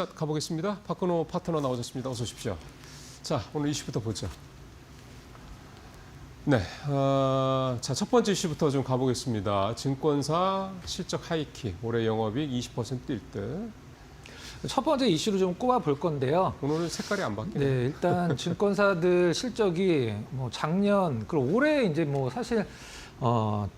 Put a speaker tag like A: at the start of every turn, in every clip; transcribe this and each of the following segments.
A: 가보겠습니다. 박근호 파트너 나오셨습니다. 어서 오십시오. 자, 오늘 이슈부터 보죠. 네, 자, 첫 번째 이슈부터 좀 가보겠습니다. 증권사 실적 하이킥, 올해 영업이익 20% 1등.
B: 첫 번째 이슈로 좀 꼽아볼 건데요.
A: 오늘은 색깔이 안 바뀌네요.
B: 네, 일단 증권사들 실적이 뭐 작년 그리고 올해 이제 뭐 사실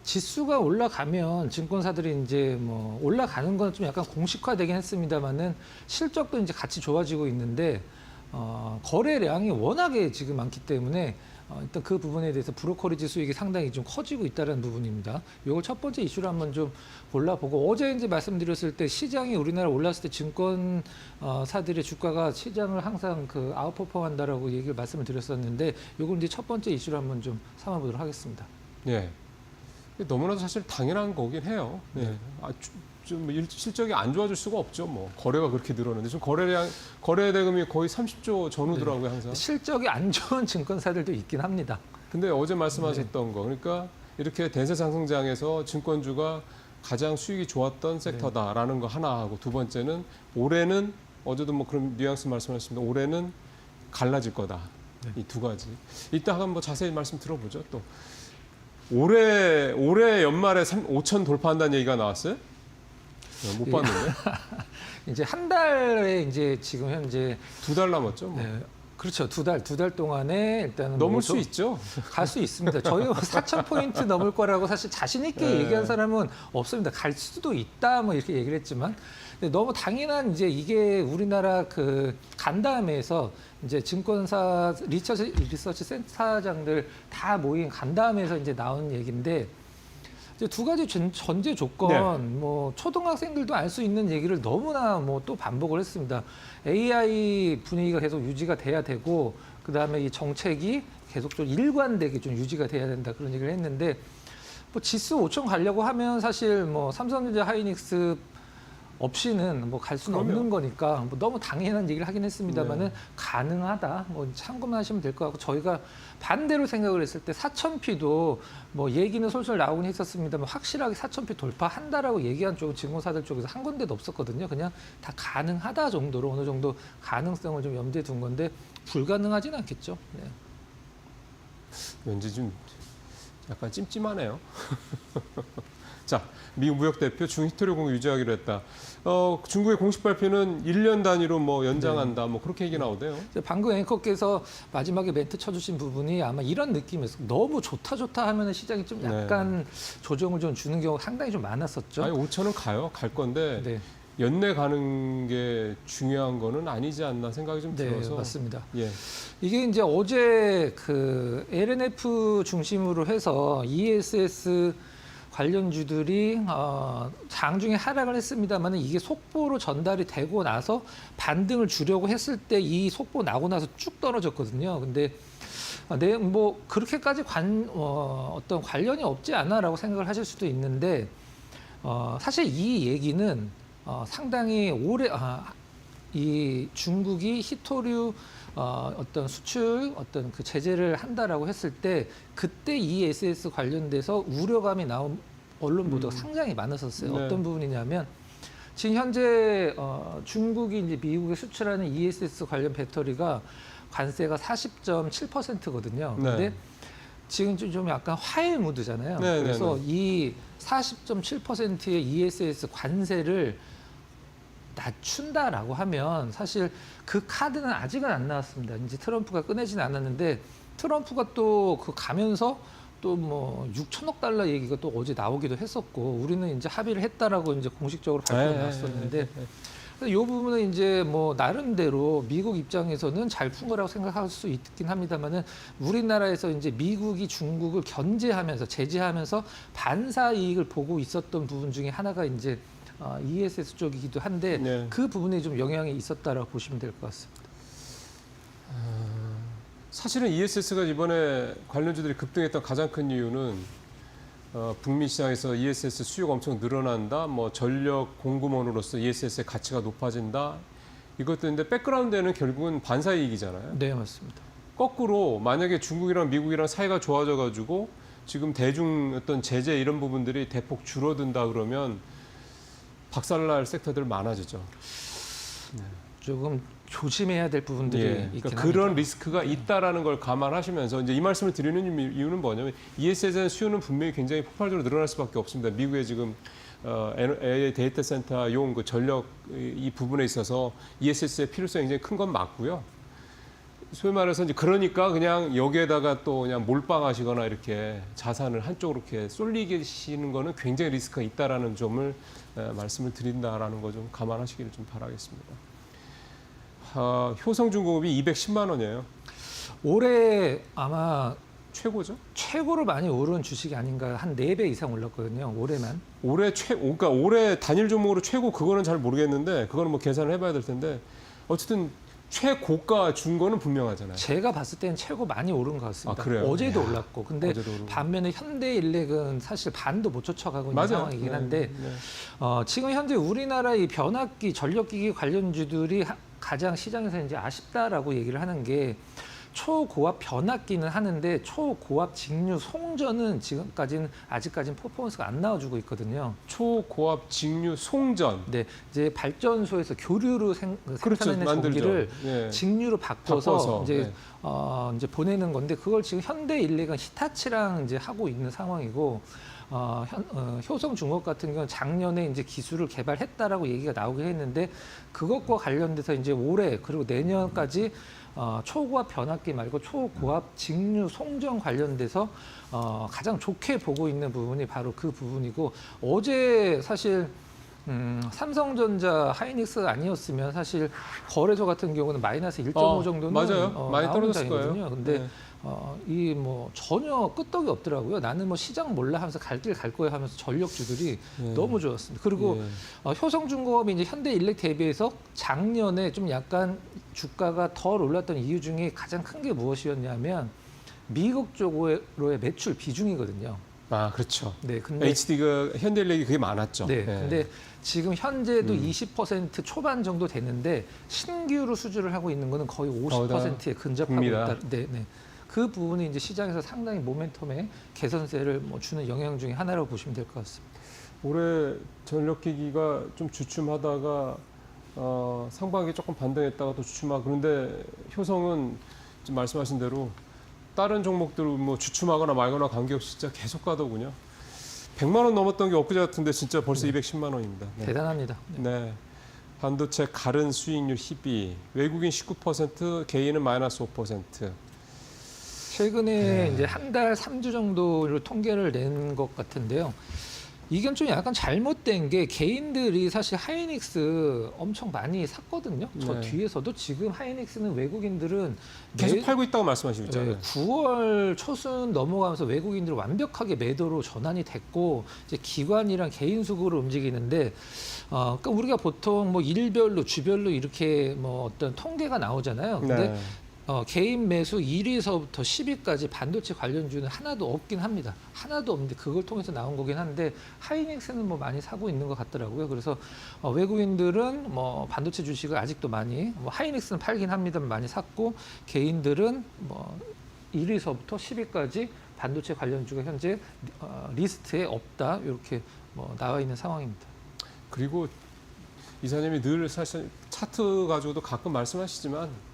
B: 지수가 올라가면 증권사들이 이제 뭐 올라가는 건 좀 약간 공식화되긴 했습니다만은 실적도 이제 같이 좋아지고 있는데 거래량이 워낙에 지금 많기 때문에 일단 그 부분에 대해서 브로커리지 수익이 상당히 좀 커지고 있다는 부분입니다. 이걸 첫 번째 이슈로 한번 좀 골라보고 어제 이제 말씀드렸을 때 시장이 우리나라 올랐을 때 증권사들의 주가가 시장을 항상 그 아웃퍼폼한다라고 얘기를 말씀을 드렸었는데 이걸 이제 첫 번째 이슈로 한번 좀 삼아보도록 하겠습니다.
A: 예. 너무나도 사실 당연한 거긴 해요. 네. 좀 실적이 안 좋아질 수가 없죠. 뭐 거래가 그렇게 늘었는데 지금 거래 대금이 거의 30조 전후더라고요, 항상.
B: 실적이 안 좋은 증권사들도 있긴 합니다.
A: 근데 어제 말씀하셨던 거, 그러니까 이렇게 대세 상승장에서 증권주가 가장 수익이 좋았던 섹터다라는 거 하나 하고, 두 번째는 올해는 어제도 뭐 그런 뉘앙스 말씀하셨습니다. 올해는 갈라질 거다. 이 두 가지. 이따 한번 자세히 말씀 들어보죠. 또 올해 연말에 5천 돌파한다는 얘기가 나왔어요? 못 봤는데.
B: 이제 한 달에 이제 지금 현재
A: 2달 남았죠. 뭐.
B: 네, 그렇죠. 두 달 동안에 일단은
A: 넘을 수 있죠.
B: 갈 수 있습니다. 저희 4,000포인트 넘을 거라고 사실 자신 있게
A: 네.
B: 얘기한 사람은 없습니다. 갈 수도 있다 뭐 이렇게 얘기를 했지만 근데 너무 당연한 이제 이게 우리나라 그 간담회에서 이제 증권사 리서치 센터장들 다 모인 간담회에서 이제 나온 얘기인데 이제 두 가지 전제 조건, 뭐 초등학생들도 알 수 있는 얘기를 너무나 뭐 또 반복을 했습니다. AI 분위기가 계속 유지가 돼야 되고, 그 다음에 이 정책이 계속 좀 일관되게 좀 유지가 돼야 된다 그런 얘기를 했는데, 뭐 지수 5천 가려고 하면 사실 뭐 삼성전자, 하이닉스 없이는 뭐 갈 수는 없는 거니까 뭐 너무 당연한 얘기를 하긴 했습니다만은 가능하다. 뭐 참고만 하시면 될 것 같고 저희가 반대로 생각을 했을 때 4,000P도 뭐 얘기는 솔솔 나오긴 했었습니다만 확실하게 4,000P 돌파한다라고 얘기한 쪽은 증권사들 쪽에서 한 군데도 없었거든요. 그냥 다 가능하다 정도로 어느 정도 가능성을 좀 염두에 둔 건데 불가능하진 않겠죠. 네.
A: 왠지 좀 약간 찜찜하네요. 자, 미국 무역 대표 중히토류 공유 유지하기로 했다. 중국의 공식 발표는 1년 단위로 뭐 연장한다, 뭐 그렇게 얘기 나오대요.
B: 방금 앵커께서 마지막에 멘트 쳐주신 부분이 아마 이런 느낌이었어요. 너무 좋다 하면 시장이 좀 약간 조정을 좀 주는 경우가 상당히 좀 많았었죠.
A: 아니 5천은 갈 건데 연내 가는 게 중요한 거는 아니지 않나 생각이 좀 들어서.
B: 맞습니다.
A: 예.
B: 이게 이제 어제 그 LNF 중심으로 해서 ESS 관련주들이 장중에 하락을 했습니다만 이게 속보로 전달이 되고 나서 반등을 주려고 했을 때 이 속보 나고 나서 쭉 떨어졌거든요. 근데 뭐 그렇게까지 어떤 관련이 없지 않아라고 생각을 하실 수도 있는데 사실 이 얘기는 상당히 오래 이 중국이 히토류 어떤 수출 어떤 그 제재를 한다라고 했을 때 그때 ESS 관련돼서 우려감이 나온 언론 보도가 상당히 많았었어요. 어떤 부분이냐면 지금 현재 중국이 이제 미국에 수출하는 ESS 관련 배터리가 관세가 40.7%거든요. 근데 지금 좀 약간 화해 무드잖아요. 그래서 이 40.7%의 ESS 관세를 낮춘다라고 하면 사실 그 카드는 아직은 안 나왔습니다. 이제 트럼프가 꺼내지는 않았는데 트럼프가 또 그 가면서 또 뭐 6천억 달러 얘기가 또 어제 나오기도 했었고 우리는 이제 합의를 했다라고 이제 공식적으로 발표가 나왔었는데 이 부분은 이제 뭐 나름대로 미국 입장에서는 잘 푼 거라고 생각할 수 있긴 합니다만은 우리나라에서 이제 미국이 중국을 견제하면서 제재하면서 반사 이익을 보고 있었던 부분 중에 하나가 이제 ESS 쪽이기도 한데 그 부분에 좀 영향이 있었다라고 보시면 될 것 같습니다.
A: 사실은 ESS가 이번에 관련주들이 급등했던 가장 큰 이유는 북미 시장에서 ESS 수요가 엄청 늘어난다, 뭐 전력 공급원으로서 ESS의 가치가 높아진다. 이것들인데 백그라운드에는 결국은 반사 이익이잖아요.
B: 네, 맞습니다.
A: 거꾸로 만약에 중국이랑 미국이랑 사이가 좋아져가지고 지금 대중 어떤 제재 이런 부분들이 대폭 줄어든다 그러면 박살날 섹터들 많아지죠.
B: 조금 조심해야 될 부분들이
A: 예,
B: 있긴
A: 그러니까
B: 합니다.
A: 그런 리스크가 있다라는 걸 감안하시면서 이제 이 말씀을 드리는 이유는 뭐냐면 ESS에 대한 수요는 분명히 굉장히 폭발적으로 늘어날 수밖에 없습니다. 미국의 지금 AI 데이터 센터용 그 전력 이 부분에 있어서 ESS의 필요성이 굉장히 큰 건 맞고요. 소위 말해서 이제 그러니까 그냥 여기에다가 또 그냥 몰빵하시거나 이렇게 자산을 한쪽으로 이렇게 쏠리시는 거는 굉장히 리스크가 있다라는 점을 말씀을 드린다라는 거 좀 감안하시기를 좀 바라겠습니다. 효성중공업이 210만 원이에요.
B: 올해 아마
A: 최고죠?
B: 최고로 많이 오른 주식이 아닌가 한 4배 이상 올랐거든요. 올해만.
A: 그러니까 올해 단일 종목으로 최고 그거는 잘 모르겠는데 그거는 뭐 계산을 해봐야 될 텐데 어쨌든 최고가 준 거는 분명하잖아요.
B: 제가 봤을 때는 최고 많이 오른 것 같습니다.
A: 아, 그래요?
B: 어제도
A: 이야,
B: 올랐고. 근데
A: 어제도 오르고.
B: 반면에 현대일렉은 사실 반도 못 쫓아가고 있는
A: 맞아요.
B: 상황이긴 한데 지금 현재 우리나라 이 변압기, 전력기기 관련주들이 가장 시장에서 이제 아쉽다라고 얘기를 하는 게 초고압 변압기는 하는데 초고압 직류 송전은 아직까지는 퍼포먼스가 안 나와주고 있거든요.
A: 초고압 직류 송전.
B: 네, 이제 발전소에서 교류로
A: 그렇죠.
B: 생산하는
A: 만들죠.
B: 전기를
A: 예.
B: 직류로 바꿔서 이제
A: 예.
B: 이제 보내는 건데 그걸 지금 현대일렉은 히타치랑 이제 하고 있는 상황이고 효성중공업 같은 경우는 작년에 이제 기술을 개발했다라고 얘기가 나오긴 했는데 그것과 관련돼서 이제 올해 그리고 내년까지 초고압 변압기 말고 초고압 직류 송전 관련돼서 가장 좋게 보고 있는 부분이 바로 그 부분이고 어제 사실 삼성전자 하이닉스 아니었으면 사실 거래소 같은 경우는 마이너스 1.5 정도는
A: 맞아요. 많이 떨어졌을
B: 거든요. 근데
A: 네.
B: 이 뭐 전혀 끄떡이 없더라고요. 나는 뭐 시장 몰라 하면서 갈 길 갈 거야 하면서 전력주들이 너무 좋았습니다. 그리고 효성중공업이 이제 현대일렉 대비해서 작년에 좀 약간 주가가 덜 올랐던 이유 중에 가장 큰 게 무엇이었냐면 미국 쪽으로의 매출 비중이거든요.
A: 아, 그렇죠.
B: 네, 근데
A: HD가 현대일렉이 그게 많았죠.
B: 네, 근데 지금 현재도 20% 초반 정도 되는데 신규로 수주를 하고 있는 거는 거의 50%에 근접하고 있다. 네, 네. 그 부분이 이제 시장에서 상당히 모멘텀에 개선세를 뭐 주는 영향 중에 하나라고 보시면 될 것 같습니다.
A: 올해 전력기기가 좀 주춤하다가 상반기 조금 반등했다가 또 주춤하고 그런데 효성은 지금 말씀하신 대로 다른 종목들은 뭐 주춤하거나 말거나 관계없이 진짜 계속 가더군요. 100만 원 넘었던 게 엊그제 같은데 진짜 벌써 210만 원입니다. 네.
B: 대단합니다.
A: 네. 반도체 갈은 수익률 12, 외국인 19%, 개인은 마이너스 5%.
B: 최근에 이제 한 달 3주 정도로 통계를 낸 것 같은데요. 이건 좀 약간 잘못된 게 개인들이 사실 하이닉스 엄청 많이 샀거든요. 저 뒤에서도 지금 하이닉스는 외국인들은
A: 계속 팔고 있다고 말씀하시고 있잖아요.
B: 9월 초순 넘어가면서 외국인들 완벽하게 매도로 전환이 됐고 이제 기관이랑 개인 수급으로 움직이는데 그러니까 우리가 보통 뭐 일별로 주별로 이렇게 뭐 어떤 통계가 나오잖아요. 근데
A: 네.
B: 개인 매수 1위서부터 10위까지 반도체 관련주는 하나도 없긴 합니다. 하나도 없는데 그걸 통해서 나온 거긴 한데 하이닉스는 뭐 많이 사고 있는 것 같더라고요. 그래서 외국인들은 뭐 반도체 주식을 아직도 많이 뭐 하이닉스는 팔긴 합니다만 많이 샀고 개인들은 뭐 1위서부터 10위까지 반도체 관련주가 현재 리스트에 없다 이렇게 뭐 나와 있는 상황입니다.
A: 그리고 이사님이 늘 사실 차트 가지고도 가끔 말씀하시지만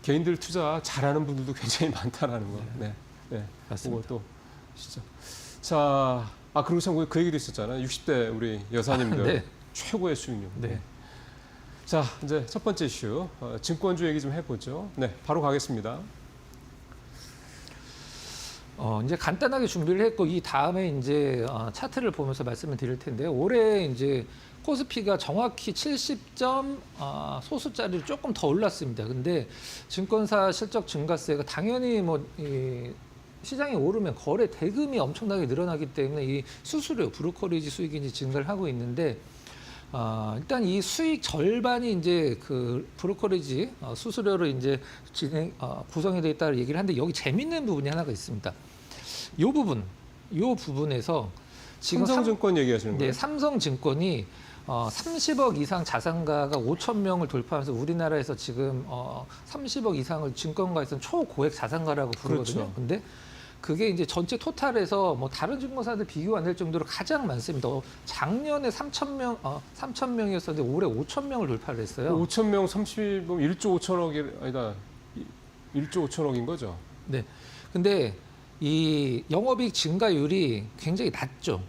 A: 개인들 투자 잘하는 분들도 굉장히 많다라는 거. 네, 네,
B: 맞습니다.
A: 그것도 진짜. 자, 그리고 참 그 얘기도 있었잖아요. 60대 우리 여사님들
B: 네.
A: 최고의 수익률.
B: 네.
A: 자, 이제 첫 번째 이슈 증권주 얘기 좀 해보죠. 네, 바로 가겠습니다.
B: 이제 간단하게 준비를 했고 이 다음에 이제 차트를 보면서 말씀을 드릴 텐데요. 올해 이제 코스피가 정확히 70점 소수짜리로 조금 더 올랐습니다. 근데 증권사 실적 증가세가 당연히 뭐 시장이 오르면 거래 대금이 엄청나게 늘어나기 때문에 이 수수료, 브로커리지 수익이 이제 증가를 하고 있는데 일단 이 수익 절반이 이제 그 브로커리지 수수료로 이제 구성이 되어 있다고 얘기를 하는데 여기 재밌는 부분이 하나가 있습니다. 이 부분에서 지금
A: 삼성증권 얘기하시는 거예요?
B: 네, 삼성증권이 30억 이상 자산가가 5천 명을 돌파하면서 우리나라에서 지금 30억 이상을 증권가에서는 초고액 자산가라고 부르거든요.
A: 그렇죠.
B: 근데 그게 이제 전체 토탈에서 뭐 다른 증권사들 비교 안 될 정도로 가장 많습니다. 작년에 3,000명이었었는데 올해 5,000명을 돌파를 했어요.
A: 5,000명 30, 1조 5천억이 아니다. 1조 5천억인 거죠.
B: 네. 근데 이 영업이익 증가율이 굉장히 낮죠.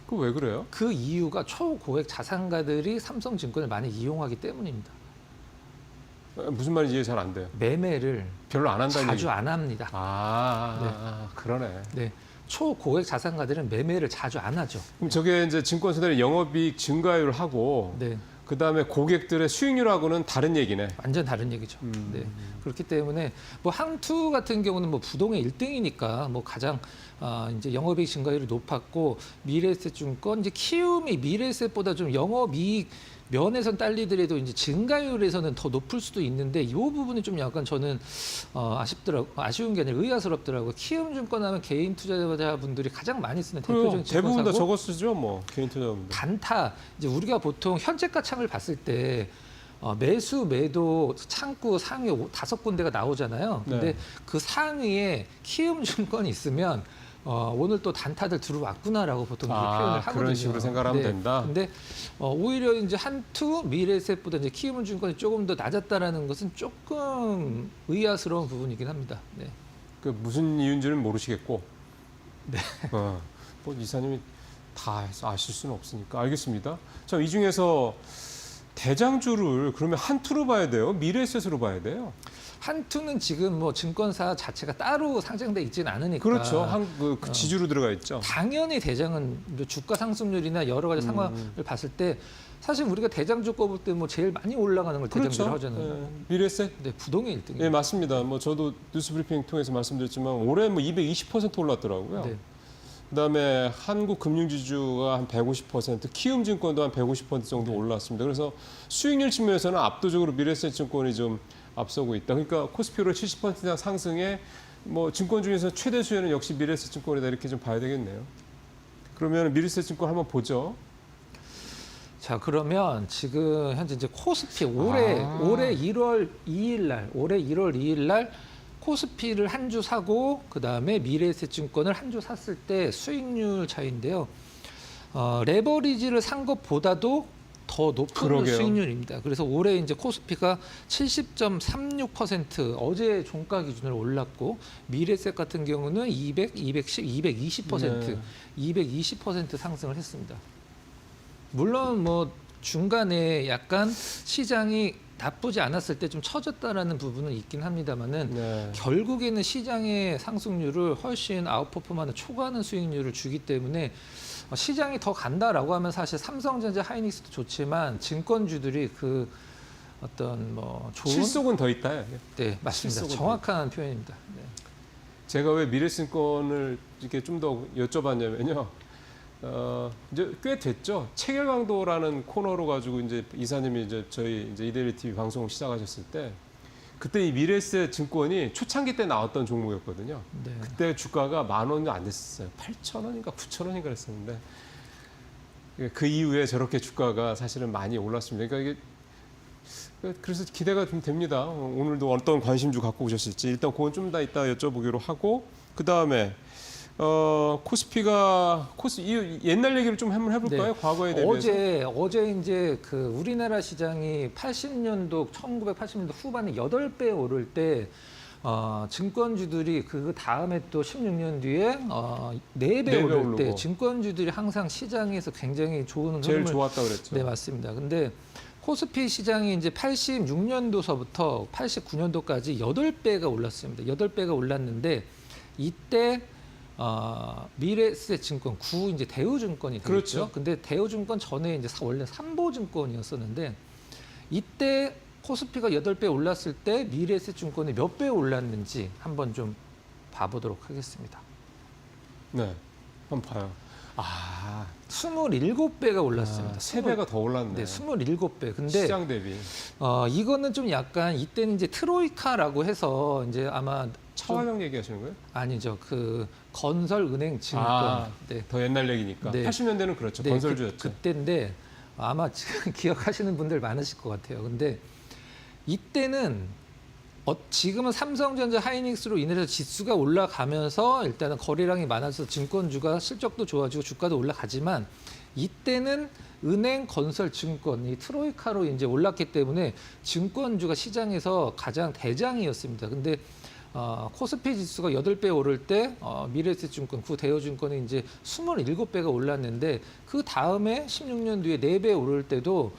A: 그 왜 그래요?
B: 그 이유가 초고액 자산가들이 삼성증권을 많이 이용하기 때문입니다.
A: 무슨 말인지 이해 잘 안 돼요.
B: 매매를
A: 별로 안 한다는
B: 자주
A: 얘기.
B: 안 합니다.
A: 그러네.
B: 네. 초고액 자산가들은 매매를 자주 안 하죠.
A: 그럼 저게 이제 증권사들의 영업이익 증가율을 하고
B: 네.
A: 그다음에 고객들의 수익률하고는 다른 얘기네.
B: 완전 다른 얘기죠. 네. 그렇기 때문에 뭐 항투 같은 경우는 뭐 부동의 1등이니까 뭐 가장 이제 영업이익 증가율이 높았고 미래에셋증권 이제 키움이 미래에셋보다 좀 영업이익 면에선 딸리더라도 이제 증가율에서는 더 높을 수도 있는데 이 부분이 좀 약간 저는 아쉬운 게 아니라 의아스럽더라고요. 키움증권하면 개인 투자자분들이 가장 많이 쓰는 대표적인
A: 대부분 다
B: 증권사고
A: 저거 쓰죠, 뭐 개인 투자자분들.
B: 단타 이제 우리가 보통 현재가 창을 봤을 때 매수 매도 창구 상위 5군데가 나오잖아요. 근데
A: 네.
B: 그 상위에 키움증권이 있으면 오늘 또 단타들 들어왔구나라고 보통 그렇게 표현을 하거든요.
A: 그런 식으로 생각하면 된다.
B: 근데 오히려 이제 한투 미래에셋보다 이제 키움증권이 조금 더 낮았다라는 것은 조금 의아스러운 부분이긴 합니다. 네.
A: 그 무슨 이유인지는 모르시겠고.
B: 네.
A: 뭐 이사님이 다 아실 수는 없으니까 알겠습니다. 자, 이 중에서 대장주를 그러면 한투로 봐야 돼요? 미래에셋으로 봐야 돼요?
B: 한투는 지금 뭐 증권사 자체가 따로 상장돼 있지는 않으니까.
A: 그렇죠. 그 지주로 들어가 있죠.
B: 당연히 대장은 뭐 주가 상승률이나 여러 가지 상황을 봤을 때 사실 우리가 대장주 꼽을 때 뭐 제일 많이 올라가는 걸 대장주로
A: 그렇죠.
B: 하잖아요.
A: 네. 미래에셋?
B: 네, 부동의 1등이에요.
A: 네, 맞습니다. 뭐 저도 뉴스브리핑 통해서 말씀드렸지만 올해 뭐 220% 올랐더라고요.
B: 네.
A: 그다음에 한국금융지주가 한 150%, 키움증권도 한 150% 정도 올랐습니다. 그래서 수익률 측면에서는 압도적으로 미래에셋증권이 좀 앞서고 있다. 그러니까 코스피로 70% 이상 상승에 뭐 증권 중에서 최대 수혜는 역시 미래에셋증권이다 이렇게 좀 봐야 되겠네요. 그러면 미래에셋증권 한번 보죠.
B: 자, 그러면 지금 현재 이제 코스피 올해 1월 2일 날 코스피를 한 주 사고 그다음에 미래에셋증권을 한 주 샀을 때 수익률 차이인데요. 레버리지를 산 것보다도 더 높은
A: 그러게요.
B: 수익률입니다. 그래서 올해 이제 코스피가 70.36% 어제 종가 기준으로 올랐고 미래에셋 같은 경우는 210, 220%, 220% 상승을 했습니다. 물론 뭐 중간에 약간 시장이 나쁘지 않았을 때 좀 처졌다라는 부분은 있긴 합니다만은
A: 네.
B: 결국에는 시장의 상승률을 훨씬 아웃퍼폼하는 초과하는 수익률을 주기 때문에 시장이 더 간다라고 하면 사실 삼성전자, 하이닉스도 좋지만 증권주들이 그 어떤 뭐 좋은
A: 실속은 더 있다.
B: 네, 맞습니다.
A: 실속은
B: 정확한 표현입니다. 네.
A: 제가 왜 미래증권을 이렇게 좀 더 여쭤봤냐면요. 이제 꽤 됐죠. 체결강도라는 코너로 가지고 이제 이사님이 이제 저희 이제 이데일리 TV 방송 시작하셨을 때 그때 이 미래에셋 증권이 초창기 때 나왔던 종목이었거든요.
B: 네.
A: 그때 주가가 10,000원도 안 됐었어요. 8,000원인가 9,000원인가 그랬었는데 그 이후에 저렇게 주가가 사실은 많이 올랐습니다. 그러니까 이게 그래서 기대가 좀 됩니다. 오늘도 어떤 관심주 갖고 오셨을지 일단 그건 좀 이따 여쭤보기로 하고 그 다음에 코스피가 이 옛날 얘기를 좀 한번 해볼까요?
B: 네.
A: 과거에 대비해서
B: 어제 이제 그 우리나라 시장이 1980년도 후반에 8배 오를 때 증권주들이 그 다음에 또 16년 뒤에 4배 오를 때
A: 오르고.
B: 증권주들이 항상 시장에서 굉장히 좋은
A: 제일
B: 흐름을
A: 좋았다 그랬죠.
B: 네, 맞습니다. 근데 코스피 시장이 이제 86년도서부터 89년도까지 8배가 올랐습니다. 8배가 올랐는데 이때 미래에셋증권 구 이제 대우증권이 되겠죠.
A: 그렇죠.
B: 근데 대우증권 전에 이제 원래 삼보증권이었었는데 이때 코스피가 8배 올랐을 때 미래에셋증권이 몇 배 올랐는지 한번 좀 봐보도록 하겠습니다.
A: 네, 한번 봐요.
B: 27배가 올랐습니다.
A: 3배가 더 올랐네.
B: 네, 27배. 근데
A: 시장 대비.
B: 이거는 좀 약간 이때는 이제 트로이카라고 해서 이제 아마
A: 차화형 얘기하시는 거예요?
B: 아니죠. 그 건설은행 증권. 네.
A: 더 옛날 얘기니까.
B: 네.
A: 80년대는 그렇죠.
B: 네,
A: 건설주였죠.
B: 그때인데 아마 지금 기억하시는 분들 많으실 것 같아요. 근데 이때는 지금은 삼성전자, 하이닉스로 인해서 지수가 올라가면서 일단은 거래량이 많아서 증권주가 실적도 좋아지고 주가도 올라가지만 이때는 은행, 건설, 증권 이 트로이카로 이제 올랐기 때문에 증권주가 시장에서 가장 대장이었습니다. 근데 코스피 지수가 8배 오를 때 미래에셋증권, 구대여증권이 이제 27배가 올랐는데 그 다음에 16년 뒤에 4배 오를 때도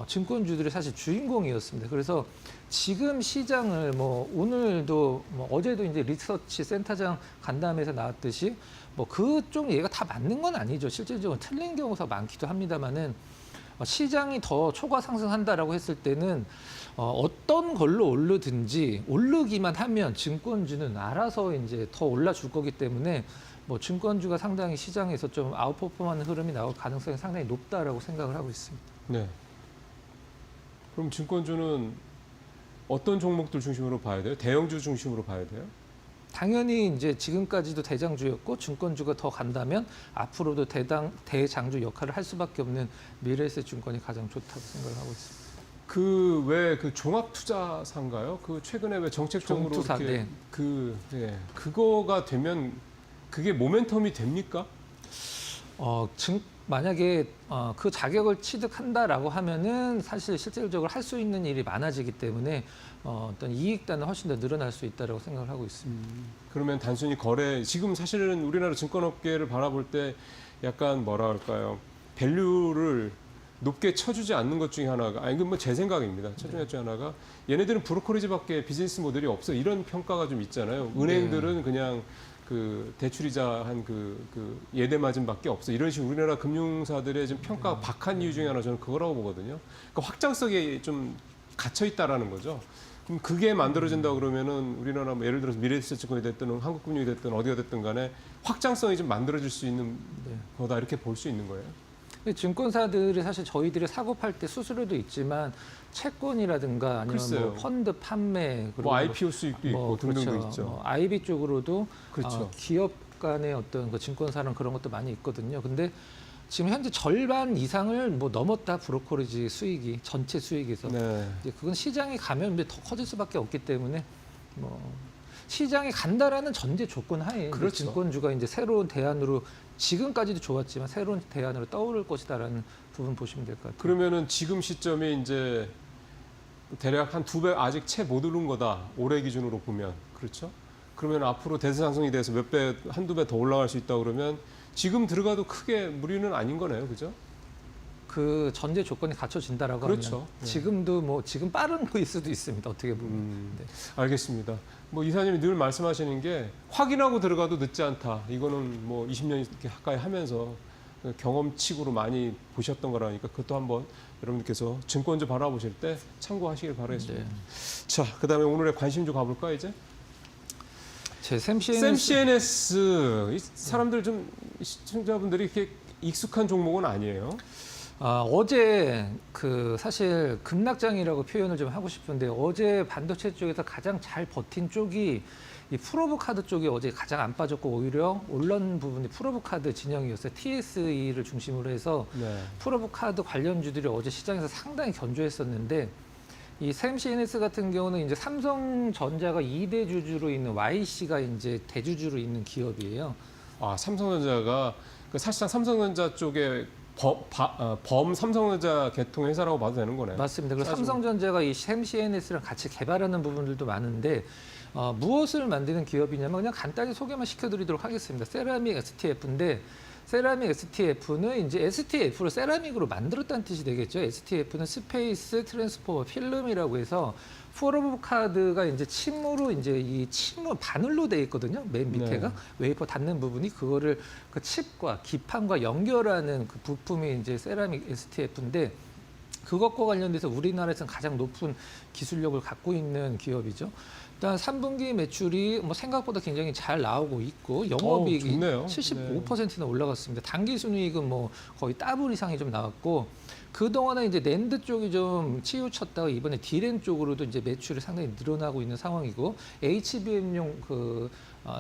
B: 증권주들이 사실 주인공이었습니다. 그래서 지금 시장을 뭐 오늘도 뭐 어제도 이제 리서치 센터장 간담회에서 나왔듯이 뭐 그쪽 얘가 다 맞는 건 아니죠. 실질적으로 틀린 경우가 많기도 합니다만은 시장이 더 초과 상승한다라고 했을 때는 어떤 걸로 오르든지 오르기만 하면 증권주는 알아서 이제 더 올라줄 거기 때문에 뭐 증권주가 상당히 시장에서 좀 아웃퍼폼하는 흐름이 나올 가능성이 상당히 높다라고 생각을 하고 있습니다.
A: 네. 그럼 증권주는 어떤 종목들 중심으로 봐야 돼요? 대형주 중심으로 봐야 돼요?
B: 당연히 이제 지금까지도 대장주였고 증권주가 더 간다면 앞으로도 대장주 역할을 할 수밖에 없는 미래에셋증권이 가장 좋다고 생각을 하고 있습니다.
A: 그 왜 그 종합투자사인가요? 그 최근에 왜 정책적으로
B: 종투사,
A: 이렇게
B: 네.
A: 그거가 되면 그게 모멘텀이 됩니까?
B: 만약에 그 자격을 취득한다라고 하면은 사실 실질적으로 할 수 있는 일이 많아지기 때문에 어떤 이익단은 훨씬 더 늘어날 수 있다라고 생각을 하고 있습니다.
A: 그러면 단순히 지금 사실은 우리나라 증권업계를 바라볼 때 약간 뭐라 할까요? 밸류를 높게 쳐주지 않는 것 중에 하나가, 아니, 이건 뭐 제 생각입니다. 쳐주는 것 중에 하나가, 얘네들은 브로커리지밖에 비즈니스 모델이 없어. 이런 평가가 좀 있잖아요. 은행들은 그냥 그 대출이자 한 그 예대 마진밖에 없어. 이런 식으로 우리나라 금융사들의 지금 평가가 박한 이유 중에 하나 저는 그거라고 보거든요. 그러니까 확장성에 좀 갇혀 있다라는 거죠. 그럼 그게 만들어진다 그러면은 우리나라 뭐 예를 들어서 미래에셋증권이 됐든 한국금융이 됐든 어디가 됐든 간에 확장성이 좀 만들어질 수 있는 거다 이렇게 볼 수 있는 거예요.
B: 증권사들이 사실 저희들이 사고 팔 때 수수료도 있지만 채권이라든가 아니면 뭐 펀드 판매 그리고
A: 뭐 IPO 수익도 있고 등등도
B: 그렇죠.
A: 있죠.
B: IB 쪽으로도
A: 그렇죠.
B: 기업 간의 어떤 그 증권사랑 그런 것도 많이 있거든요. 근데 지금 현재 절반 이상을 뭐 넘었다 브로커리지 수익이 전체 수익에서
A: 네.
B: 이제 그건 시장이 가면 이제 더 커질 수밖에 없기 때문에 뭐 시장이 간다라는 전제 조건 하에
A: 그렇죠.
B: 증권주가 이제 새로운 대안으로 지금까지도 좋았지만 새로운 대안으로 떠오를 것이다라는 부분 보시면 될 것 같아요.
A: 그러면은 지금 시점이 이제 대략 한 2배 아직 채 못 오른 거다. 올해 기준으로 보면. 그렇죠? 그러면 앞으로 대세 상승이 돼서 몇 배, 한두 배 더 올라갈 수 있다 그러면 지금 들어가도 크게 무리는 아닌 거네요. 그죠?
B: 그 전제 조건이 갖춰진다라고
A: 그렇죠.
B: 하면
A: 네.
B: 지금도 뭐 지금 빠른 거일 수도 있습니다. 어떻게 보면. 네.
A: 알겠습니다. 뭐 이사님이 늘 말씀하시는 게 확인하고 들어가도 늦지 않다. 이거는 뭐 20년 이렇게 가까이 하면서 경험칙으로 많이 보셨던 거라니까 그것도 한번 여러분들께서 증권주 바라보실 때 참고하시길 바라겠습니다.
B: 네.
A: 자, 그다음에 오늘의 관심주 가볼까 이제?
B: 제 샘CNS
A: 샘CNS 이 사람들 좀 시청자분들이 이렇게 익숙한 종목은 아니에요.
B: 어제 그 사실 급락장이라고 표현을 좀 하고 싶은데 어제 반도체 쪽에서 가장 잘 버틴 쪽이 이 프로브 카드 쪽이 어제 가장 안 빠졌고 오히려 올라온 부분이 프로브 카드 진영이었어요. TSE를 중심으로 해서
A: 네.
B: 프로브 카드 관련주들이 어제 시장에서 상당히 견조했었는데 이 샘CNS 같은 경우는 이제 삼성전자가 2대 주주로 있는 YC가 이제 대주주로 있는 기업이에요.
A: 삼성전자가 사실상 삼성전자 쪽에 범 삼성전자 계통 회사라고 봐도 되는 거네요.
B: 맞습니다. 그래서
A: 사실.
B: 삼성전자가 이 샘CNS랑 같이 개발하는 부분들도 많은데 무엇을 만드는 기업이냐면 그냥 간단히 소개만 시켜드리도록 하겠습니다. 세라믹 STF인데 세라믹 STF는 이제 STF를 세라믹으로 만들었다는 뜻이 되겠죠. STF는 스페이스 트랜스포머 필름이라고 해서 프로브 카드가 이제 침으로 이제 이 침으로 바늘로 돼 있거든요. 맨 밑에가
A: 네.
B: 웨이퍼 닿는 부분이 그거를 그 칩과 기판과 연결하는 그 부품이 이제 세라믹 STF인데 그것과 관련돼서 우리나라에서는 가장 높은 기술력을 갖고 있는 기업이죠. 일단 3분기 매출이 뭐 생각보다 굉장히 잘 나오고 있고 영업이익이
A: 좋네요.
B: 75%나 올라갔습니다. 당기순이익은 뭐 거의 더블 이상이 좀 나왔고 그동안은 이제 낸드 쪽이 좀 치우쳤다가 이번에 디램 쪽으로도 이제 매출이 상당히 늘어나고 있는 상황이고 HBM용 그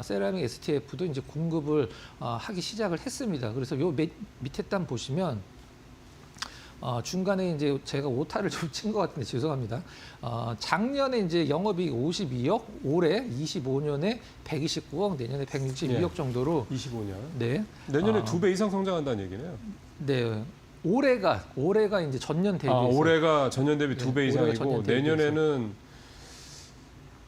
B: 세라믹 STF도 이제 공급을 하기 시작을 했습니다. 그래서 요 밑에 단 보시면 중간에 이제 제가 오타를 좀 친 것 같은데 죄송합니다. 작년에 이제 영업이익 52억, 올해 25년에 129억, 내년에 162억 정도로
A: 25년.
B: 네.
A: 내년에 2배 이상 성장한다는 얘기네요.
B: 네. 올해가 이제 전년 대비해서
A: 올해가 전년 대비
B: 네,
A: 2배
B: 올해가
A: 이상이고
B: 전년 대비해서.
A: 내년에는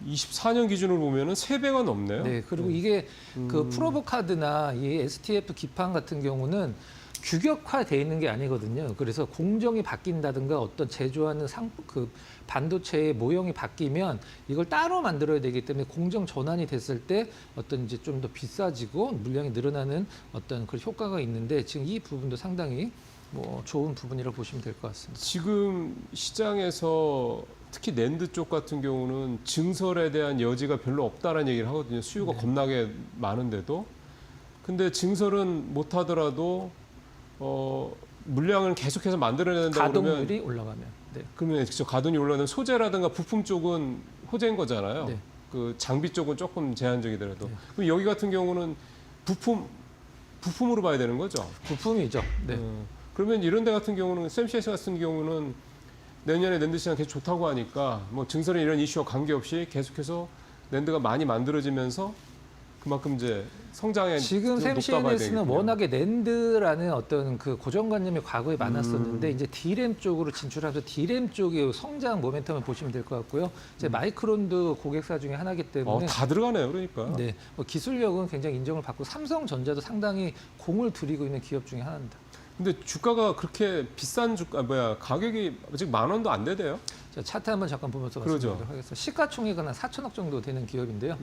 A: 24년 기준으로 보면은 3배가 넘네요.
B: 네, 그리고 이게 그 프로보카드나 이 STF 기판 같은 경우는 규격화되어 있는 게 아니거든요. 그래서 공정이 바뀐다든가 어떤 제조하는 그 반도체의 모형이 바뀌면 이걸 따로 만들어야 되기 때문에 공정 전환이 됐을 때 어떤 이제 좀 더 비싸지고 물량이 늘어나는 어떤 그런 효과가 있는데 지금 이 부분도 상당히 뭐 좋은 부분이라고 보시면 될 것 같습니다.
A: 지금 시장에서 특히 낸드 쪽 같은 경우는 증설에 대한 여지가 별로 없다라는 얘기를 하거든요. 수요가
B: 네.
A: 겁나게 많은데도. 근데 증설은 못 하더라도 물량을 계속해서 만들어낸다고 그러면
B: 가동률이 올라가면. 네.
A: 그러면 그쵸, 가동이 올라가면 소재라든가 부품 쪽은 호재인 거잖아요.
B: 네.
A: 그 장비 쪽은 조금 제한적이더라도.
B: 네.
A: 그럼 여기 같은 경우는 부품으로 봐야 되는 거죠.
B: 부품이죠. 네.
A: 그러면 이런 데 같은 경우는 샘CS 같은 경우는 내년에 낸드 시장 계속 좋다고 하니까 뭐 증설이나 이런 이슈와 관계없이 계속해서 낸드가 많이 만들어지면서 그만큼 이제 성장에
B: 지금
A: 좀 높다 봐야
B: 샘CNS는
A: 되겠군요.
B: 워낙에 낸드라는 어떤 그 고정관념이 과거에 많았었는데 이제 D램 쪽으로 진출하면서 D램 쪽의 성장 모멘텀을 보시면 될 것 같고요. 이제 마이크론도 고객사 중에 하나이기 때문에
A: 다 들어가네요, 그러니까.
B: 네, 뭐 기술력은 굉장히 인정을 받고 삼성전자도 상당히 공을 들이고 있는 기업 중에 하나입니다.
A: 근데 주가가 그렇게 비싼 가격이 아직 10,000원도 안 되대요.
B: 자, 차트 한번 잠깐 보면서
A: 그러죠.
B: 말씀드리도록 하겠습니다. 시가총액은 한 4천억 정도 되는 기업인데요.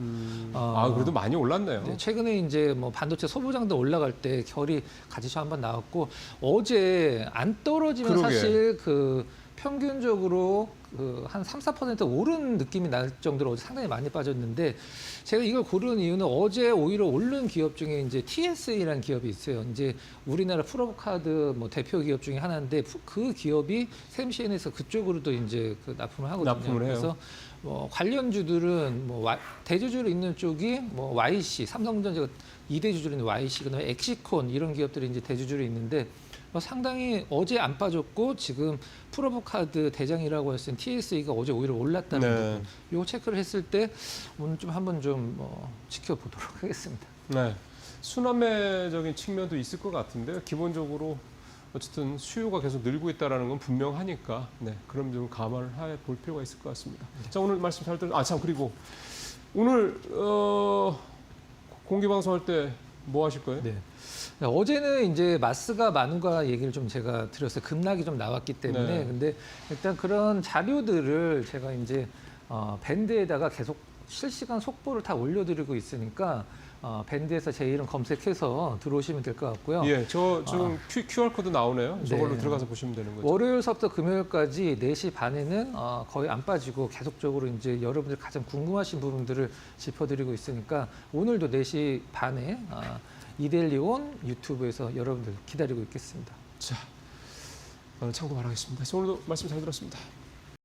A: 그래도 많이 올랐네요.
B: 네, 최근에 이제 뭐 반도체 소부장도 올라갈 때 결이 같이 한번 나왔고 어제 안 떨어지면
A: 그러게.
B: 사실 그 평균적으로 그 한 3~4% 오른 느낌이 날 정도로 어제 상당히 많이 빠졌는데 제가 이걸 고르는 이유는 어제 오히려 오른 기업 중에 이제 TSA라는 기업이 있어요. 이제 우리나라 프로보카드 뭐 대표 기업 중에 하나인데 그 기업이 샘CN에서 그쪽으로도 이제 그 납품을 하거든요.
A: 납품을 해요.
B: 그래서 관련주들은 대주주로 있는 쪽이 YC, 삼성전자가 2대주주로 있는 YC, 그다음에 엑시콘 이런 기업들이 이제 대주주로 있는데 상당히 어제 안 빠졌고 지금 프로보카드 대장이라고 했을 TSA가 어제 오히려 올랐다는
A: 네.
B: 부분. 이거 체크를 했을 때 오늘 좀 한번 좀 지켜보도록 하겠습니다.
A: 네. 순환매적인 측면도 있을 것 같은데요. 기본적으로 어쨌든 수요가 계속 늘고 있다는 건 분명하니까 그럼 좀 감안을 해볼 필요가 있을 것 같습니다. 자, 오늘 말씀 잘 들었습니다. 참 그리고 오늘 공개 방송할 때 뭐 하실 거예요?
B: 네. 어제는 이제 마스가 많은가 얘기를 좀 제가 드렸어요. 급락이 좀 나왔기 때문에.
A: 네.
B: 근데 일단 그런 자료들을 제가 이제 밴드에다가 계속 실시간 속보를 다 올려드리고 있으니까 밴드에서 제 이름 검색해서 들어오시면 될 것 같고요.
A: 예, 저 지금 QR코드 나오네요. 저걸로
B: 네.
A: 들어가서 보시면 되는 거죠.
B: 월요일서부터 금요일까지 4시 반에는 거의 안 빠지고 계속적으로 이제 여러분들 가장 궁금하신 부분들을 짚어드리고 있으니까 오늘도 4시 반에 이데일리온 유튜브에서 여러분들 기다리고 있겠습니다.
A: 자, 오늘 참고 바라겠습니다. 오늘도 말씀 잘 들었습니다.